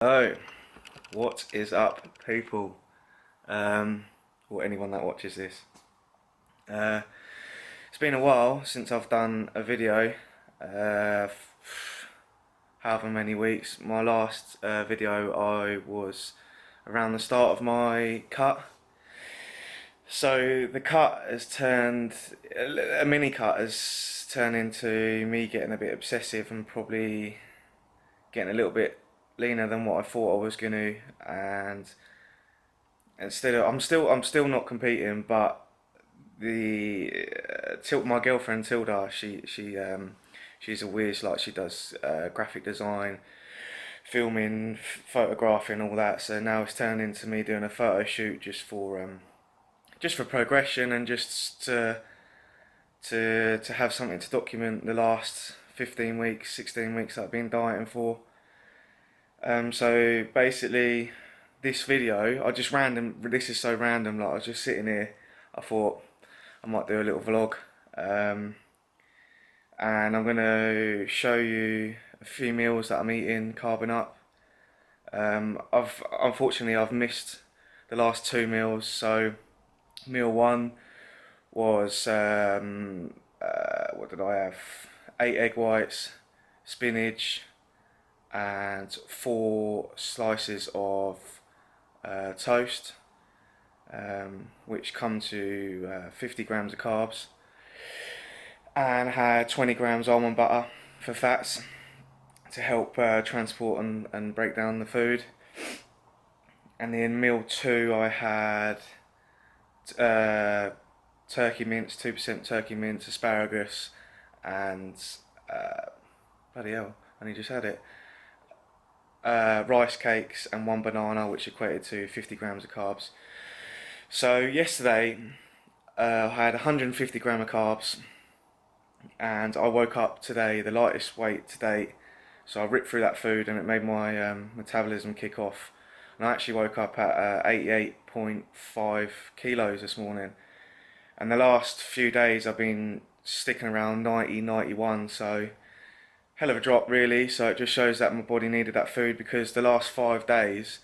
Oh, what is up, people? Or anyone that watches this. It's been a while since I've done a video. However many weeks. My last video I was around the start of my cut. So the cut has turned, a mini cut has turned into me getting a bit obsessive and probably getting a little bit leaner than what I thought I was going to, and instead of I'm still not competing, but the my girlfriend Tilda, she's a whiz. Like, she does graphic design, filming, photographing, all that. So now it's turned into me doing a photo shoot just for progression, and just to have something to document the last 15 weeks, 16 weeks that I've been dieting for. So basically, this video, this is so random, like I was just sitting here, I thought I might do a little vlog, and I'm going to show you a few meals that I'm eating, carbing up. Unfortunately I've missed the last two meals. So meal one was, what did I have? 8 egg whites, spinach, and 4 slices of toast, which come to 50 grams of carbs, and had 20 grams almond butter for fats to help transport and break down the food. And then meal two, I had turkey mince, 2% turkey mince, asparagus, and bloody hell, I only just had it. Rice cakes and 1 banana, which equated to 50 grams of carbs. So yesterday I had 150 gram of carbs, and I woke up today the lightest weight to date. So I ripped through that food and it made my metabolism kick off, and I actually woke up at 88.5 kilos this morning. And the last few days I've been sticking around 90, 91, so hell of a drop really. So it just shows that my body needed that food, because the last 5 days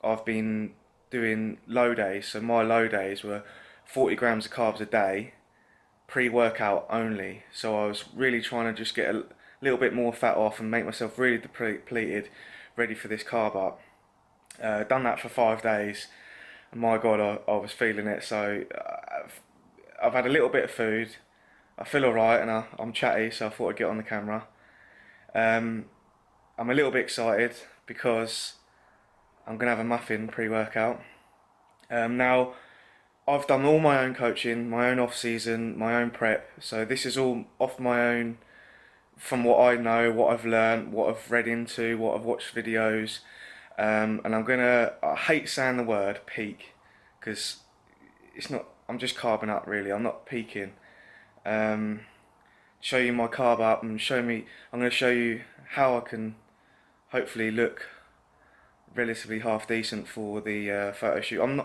I've been doing low days. So my low days were 40 grams of carbs a day, pre-workout only. So I was really trying to just get a little bit more fat off and make myself really depleted, ready for this carb up. Done that for 5 days, and my god, I was feeling it. So I've had a little bit of food, I feel alright, and I'm chatty, so I thought I'd get on the camera. I'm a little bit excited because I'm going to have a muffin pre-workout. Now, I've done all my own coaching, my own off-season, my own prep, so this is all off my own, from what I know, what I've learned, what I've read into, what I've watched videos, and I hate saying the word peak, because it's not, I'm just carbing up really, I'm not peaking. Show you my carb up, and I'm going to show you how I can hopefully look relatively half decent for the photo shoot. I'm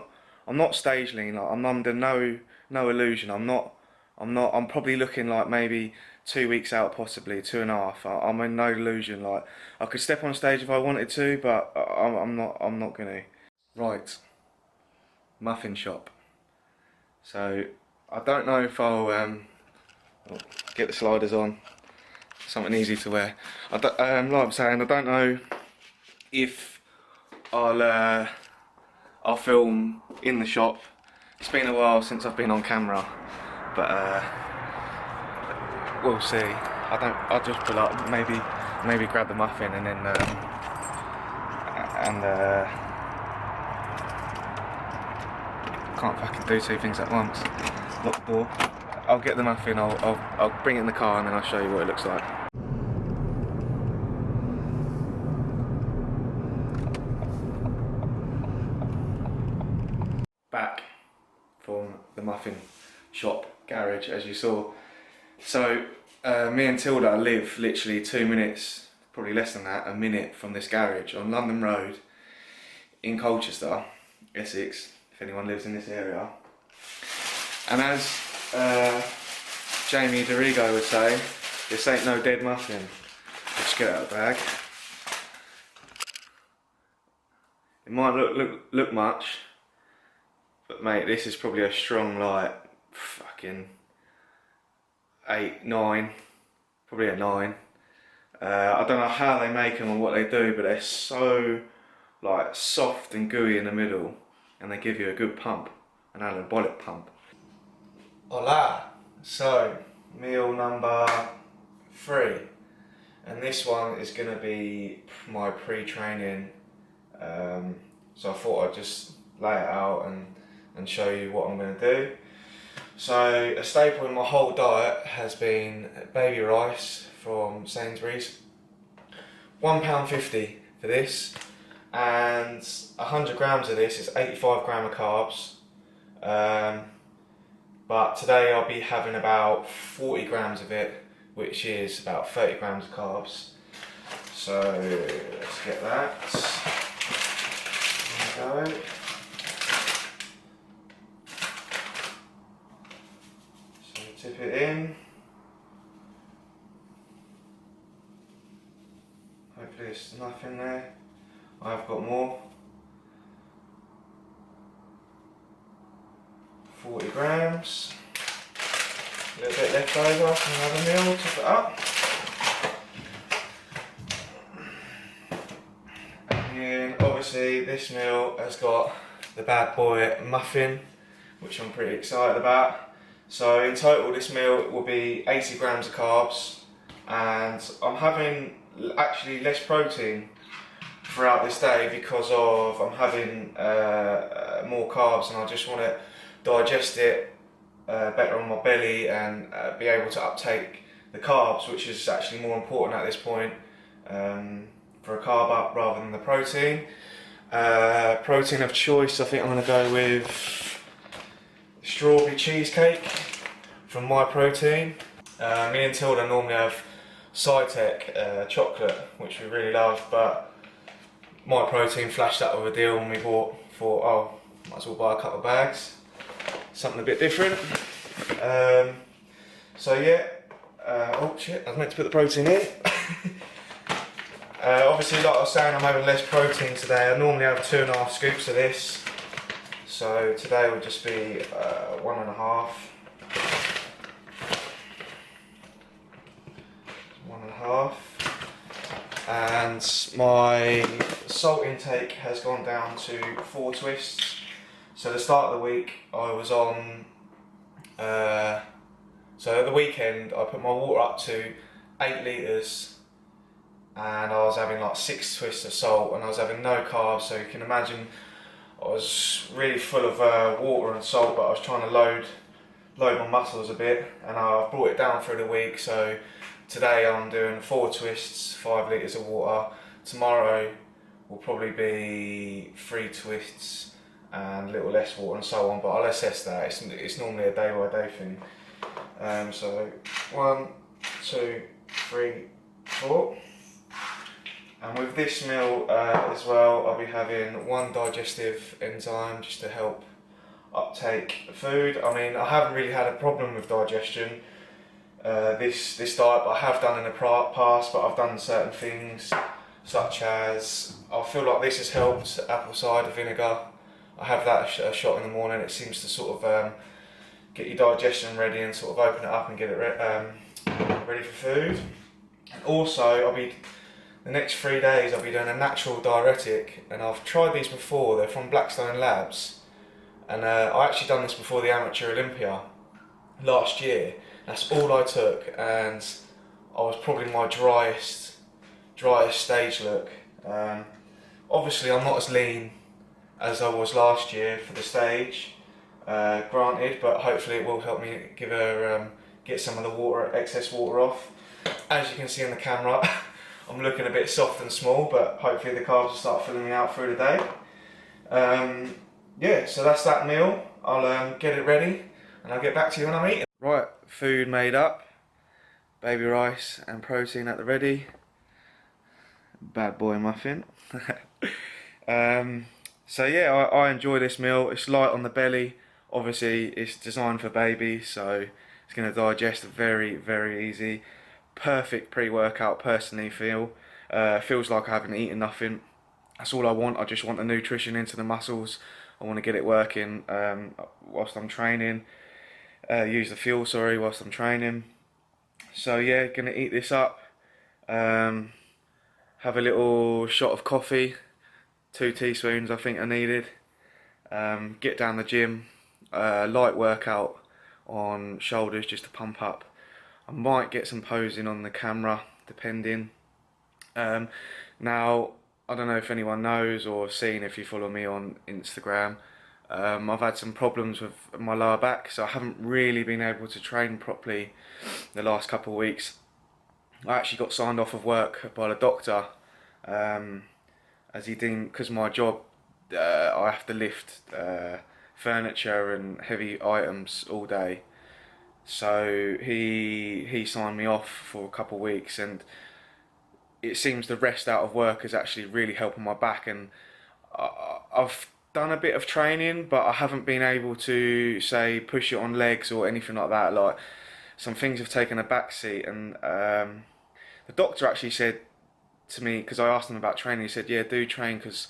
not stage lean, like, I'm under no illusion. I'm probably looking like maybe 2 weeks out, possibly 2.5. I'm in no illusion. Like, I could step on stage if I wanted to, but I'm not gonna. Right, muffin shop. So I don't know if I'll get the sliders on, something easy to wear. Like I'm saying, I don't know if I'll film in the shop. It's been a while since I've been on camera, but we'll see. I'll just pull up, maybe grab the muffin, and then can't fucking do 2 things at once. Lock the door. I'll get the muffin, I'll bring it in the car, and then I'll show you what it looks like. Back from the muffin shop garage, as you saw. So me and Tilda live literally 2 minutes, probably less than that, a minute from this garage on London Road in Colchester, Essex, if anyone lives in this area. And as Jamie DeRigo would say, this ain't no dead muffin. Just get it out of the bag. It might look much, but mate, this is probably a strong like fucking 8, 9, probably a 9. I don't know how they make them or what they do, but they're so like soft and gooey in the middle, and they give you a good pump, an anabolic pump. Hola! So, meal number 3, and this one is going to be my pre-training. So I thought I'd just lay it out and show you what I'm going to do. So a staple in my whole diet has been baby rice from Sainsbury's. £1.50 for this, and 100 grams of this is 85 grams of carbs. But today I'll be having about 40 grams of it, which is about 30 grams of carbs. So let's get that. There we go. So tip it in. Hopefully there's enough in there. I've got more. 40 grams. A little bit left over from another meal, top it up. And then obviously this meal has got the bad boy muffin, which I'm pretty excited about. So in total this meal will be 80 grams of carbs, and I'm having actually less protein throughout this day because of I'm having more carbs, and I just want to digest it better on my belly and be able to uptake the carbs, which is actually more important at this point, for a carb up rather than the protein. Protein of choice, I think I'm going to go with strawberry cheesecake from My Protein. Me and Tilda normally have Cytec chocolate, which we really love, but My Protein flashed up with a deal and we thought, oh, might as well buy a couple of bags, something a bit different. So yeah, oh shit, I was meant to put the protein in. Obviously, like I was saying, I'm having less protein today. I normally have 2.5 scoops of this, so today will just be 1.5. 1.5. And my salt intake has gone down to 4 twists. So the start of the week I was on, so at the weekend I put my water up to 8 litres, and I was having like 6 twists of salt, and I was having no carbs, so you can imagine I was really full of water and salt, but I was trying to load my muscles a bit, and I brought it down through the week. So today I'm doing 4 twists, 5 litres of water. Tomorrow will probably be 3 twists and a little less water and so on, but I'll assess that. It's normally a day by day thing. So 1, 2, 3, 4. And with this meal as well, I'll be having 1 digestive enzyme just to help uptake food. I mean, I haven't really had a problem with digestion this diet, but I have done in the past, but I've done certain things such as, I feel like this has helped, apple cider vinegar. I have that a shot in the morning. It seems to sort of get your digestion ready and sort of open it up and get it ready for food. And also, the next 3 days I'll be doing a natural diuretic, and I've tried these before. They're from Blackstone Labs, and I actually done this before the Amateur Olympia last year. That's all I took, and I was probably my driest stage look. Obviously I'm not as lean as I was last year for the stage, granted, but hopefully it will help me get some of the excess water off. As you can see on the camera, I'm looking a bit soft and small, but hopefully the carbs will start filling me out through the day. Yeah, so that's that meal. I'll get it ready and I'll get back to you when I'm eating. Right, food made up. Baby rice and protein at the ready. Bad boy muffin. So yeah, I enjoy this meal. It's light on the belly. Obviously it's designed for babies, so it's going to digest very, very easy. Perfect pre-workout, personally feels like I haven't eaten nothing. That's all I want. I just want the nutrition into the muscles. I want to get it working whilst I'm training. Use the fuel, sorry, whilst I'm training. So yeah, gonna eat this up. Have a little shot of coffee, 2 teaspoons I think I needed. Get down the gym, light workout on shoulders just to pump up. I might get some posing on the camera, depending. Now, I don't know if anyone knows or seen if you follow me on Instagram. I've had some problems with my lower back, so I haven't really been able to train properly the last couple of weeks. I actually got signed off of work by the doctor, as he deemed, because my job, I have to lift furniture and heavy items all day. So he signed me off for a couple of weeks, and it seems the rest out of work is actually really helping my back. And I've done a bit of training, but I haven't been able to, say, push it on legs or anything like that. Like, some things have taken a back seat, and the doctor actually said to me, because I asked him about training, he said, yeah, do train, because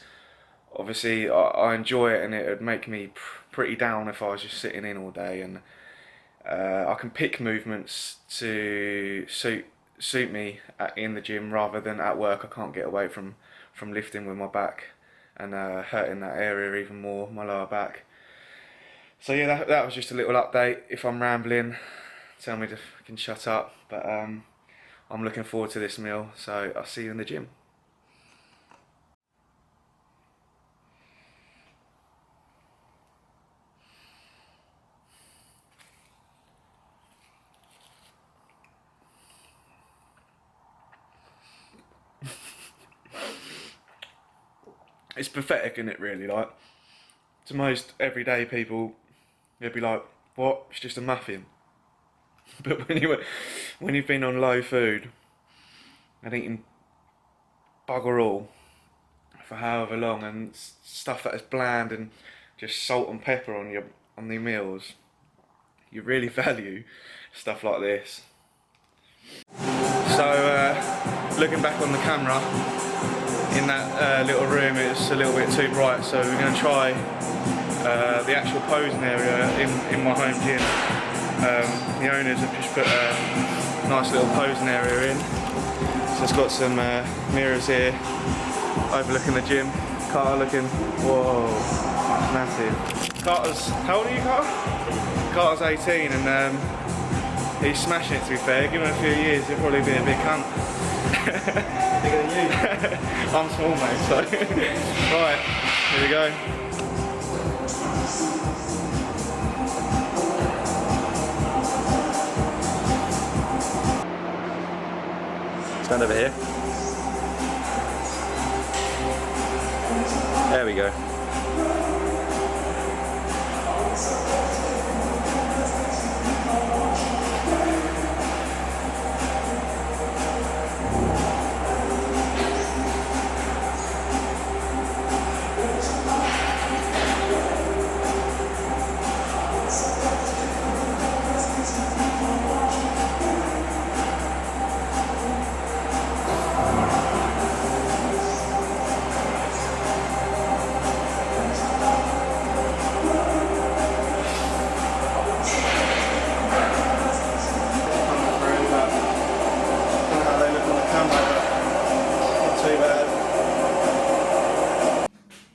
obviously I enjoy it, and it would make me pretty down if I was just sitting in all day. And I can pick movements to suit me in the gym rather than at work. I can't get away from lifting with my back and hurting that area even more, my lower back. So yeah, that was just a little update. If I'm rambling, tell me to fucking shut up. But I'm looking forward to this meal, so I'll see you in the gym. It's pathetic, isn't it, really? Like, to most everyday people, they'd be like, what? It's just a muffin. But when you've been on low food and eating bugger all for however long, and stuff that is bland and just salt and pepper on the meals, you really value stuff like this. So looking back on the camera, in that little room it's a little bit too bright, so we're going to try the actual posing area in my home gym. The owners have just put a nice little posing area in, so it's got some mirrors here overlooking the gym. Carter looking, whoa, massive. Carter's, how old are you, Carter? Carter's 18, and he's smashing it, to be fair. Give him a few years, he'll probably be a big cunt. Bigger than you. I'm small, mate, so. Right, here we go. Stand over here. There we go.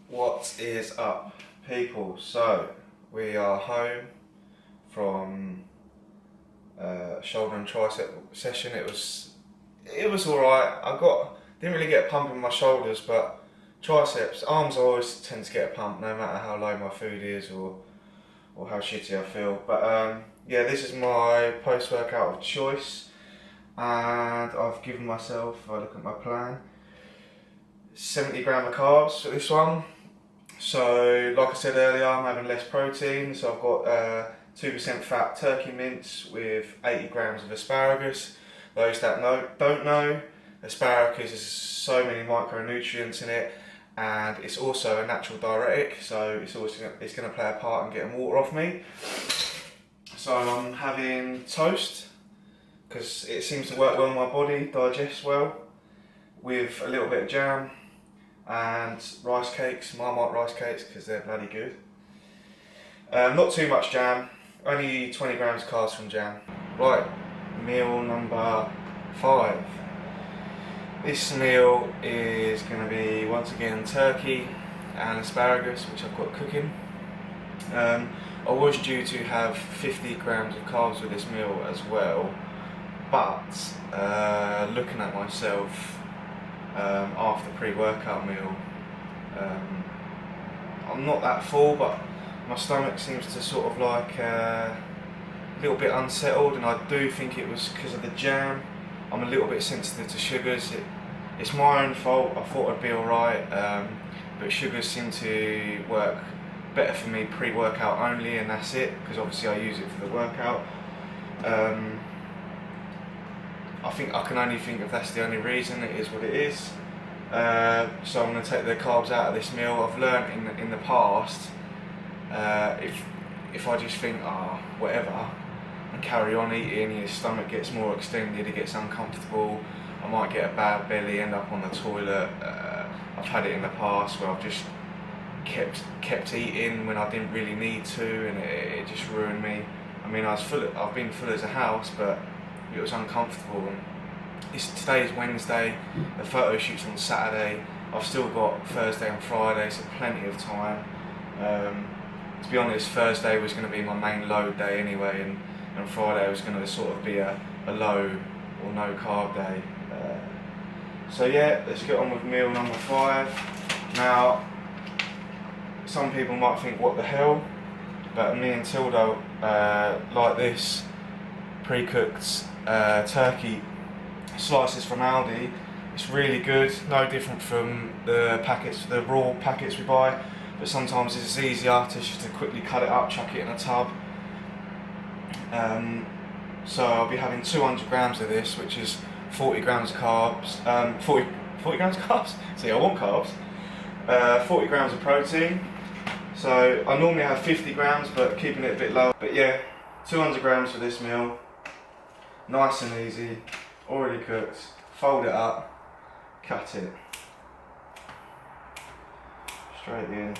What is up, people? So we are home from shoulder and tricep session. It was alright. Didn't really get a pump in my shoulders, but triceps, arms I always tend to get a pump no matter how low my food is or how shitty I feel. But yeah, this is my post-workout of choice, and I've given myself, if I look at my plan, 70 grams of carbs for this one. So like I said earlier, I'm having less protein, so I've got 2% fat turkey mince with 80 grams of asparagus. Those that don't know, asparagus has so many micronutrients in it, and it's also a natural diuretic, so it's going to play a part in getting water off me. So I'm having toast, because it seems to work well in my body, digest well, with a little bit of jam, and rice cakes, Marmite rice cakes, because they're bloody good. Not too much jam, only 20 grams of carbs from jam. Right, meal number 5. This meal is going to be once again turkey and asparagus, which I've got cooking. I was due to have 50 grams of carbs with this meal as well, but looking at myself after pre-workout meal, I'm not that full, but my stomach seems to sort of like a little bit unsettled, and I do think it was because of the jam. I'm a little bit sensitive to sugars. It's my own fault. I thought I'd be alright, but sugars seem to work better for me pre-workout only, and that's it, because obviously I use it for the workout. I think I can only think if that's the only reason. It is what it is. So I'm going to take the carbs out of this meal. I've learnt in the past, if I just think whatever and carry on eating, your stomach gets more extended, it gets uncomfortable, I might get a bad belly, end up on the toilet. I've had it in the past where I've just kept eating when I didn't really need to, and it just ruined me. I mean, I've been full as a house, but it was uncomfortable. And today's Wednesday, the photo shoot's on Saturday. I've still got Thursday and Friday, so plenty of time. To be honest, Thursday was going to be my main load day anyway, and Friday was going to sort of be a low or no carb day. So yeah, let's get on with meal number 5. Now, some people might think, what the hell? But me and Tilda like this pre-cooked turkey slices from Aldi. It's really good, no different from the raw packets we buy, but sometimes it's easier just to quickly cut it up, chuck it in a tub. So I'll be having 200 grams of this, which is 40 grams of carbs, 40 grams of carbs? See, I want carbs. 40 grams of protein. So I normally have 50 grams, but keeping it a bit low. But yeah, 200 grams for this meal. Nice and easy, already cooked. Fold it up, cut it. Straight in.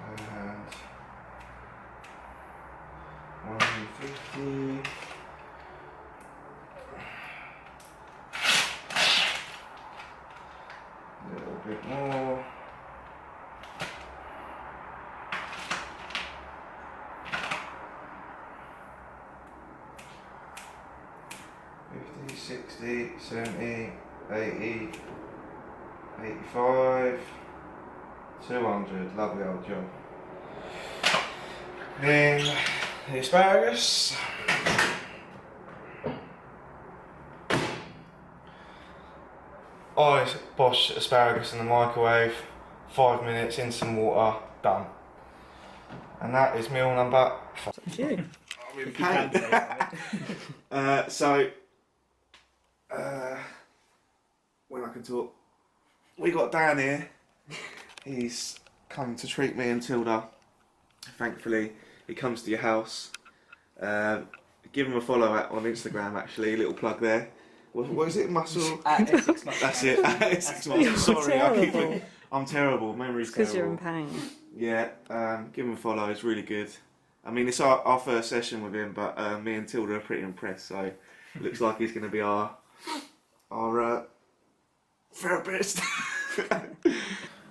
And 150. A little bit more. $50, $60, $70, $80, $85, $200. Lovely old job. Then the asparagus. I bosh asparagus in the microwave, 5 minutes in some water, done. And that is meal number 5. Thank you. I'm in pain. When I can talk, we got Dan here. He's come to treat me and Tilda. Thankfully, he comes to your house. Give him a follow on Instagram, actually. Little plug there. What is it? Muscle? That's it. You're Sorry, I'm terrible. Memory's terrible. Because you're in pain. Yeah, give him a follow. It's really good. I mean, it's our first session with him, but me and Tilda are pretty impressed. So it looks like he's going to be our therapist.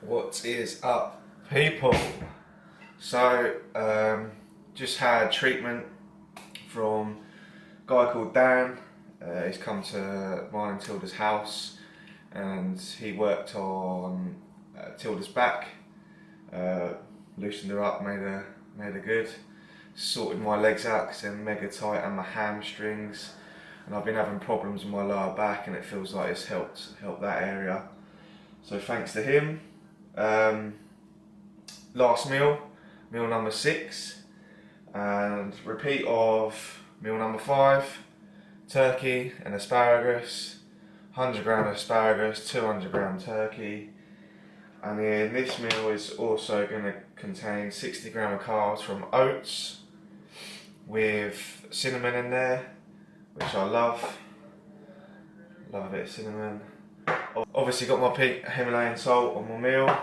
What is up, people? So just had treatment from a guy called Dan. He's come to mine and Tilda's house, and he worked on Tilda's back, loosened her up, made her good, sorted my legs out because they're mega tight, and my hamstrings, and I've been having problems with my lower back, and it feels like it's helped that area. So thanks to him. Last meal number 6, and repeat of meal number 5. Turkey and asparagus, 100 gram asparagus, 200 gram turkey, and then this meal is also going to contain 60 gram of carbs from oats, with cinnamon in there, which I love. Love a bit of cinnamon. Obviously got my pink Himalayan salt on my meal.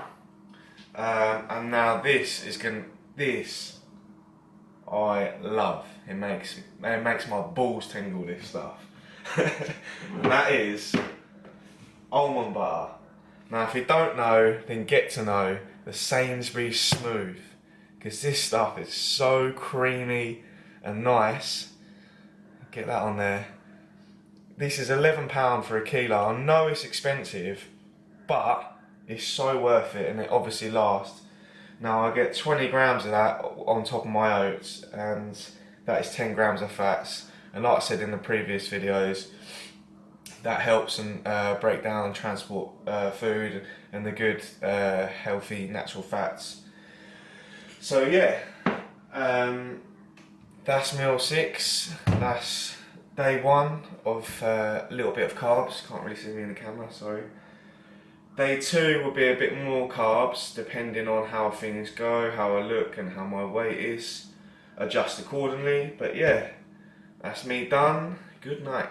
And now this I love. It makes my balls tingle, this stuff. And that is almond butter. Now if you don't know, then get to know the Sainsbury's Smooth, because this stuff is so creamy and nice. Get that on there. This is £11 for a kilo. I know it's expensive, but it's so worth it, and it obviously lasts. Now I get 20 grams of that on top of my oats, and that is 10 grams of fats. And like I said in the previous videos, that helps and break down and transport food and the good healthy natural fats. So yeah, that's meal 6. That's day 1 of a little bit of carbs. Can't really see me in the camera, sorry. Day 2 will be a bit more carbs, depending on how things go, how I look and how my weight is. Adjust accordingly, but yeah, that's me done. Good night.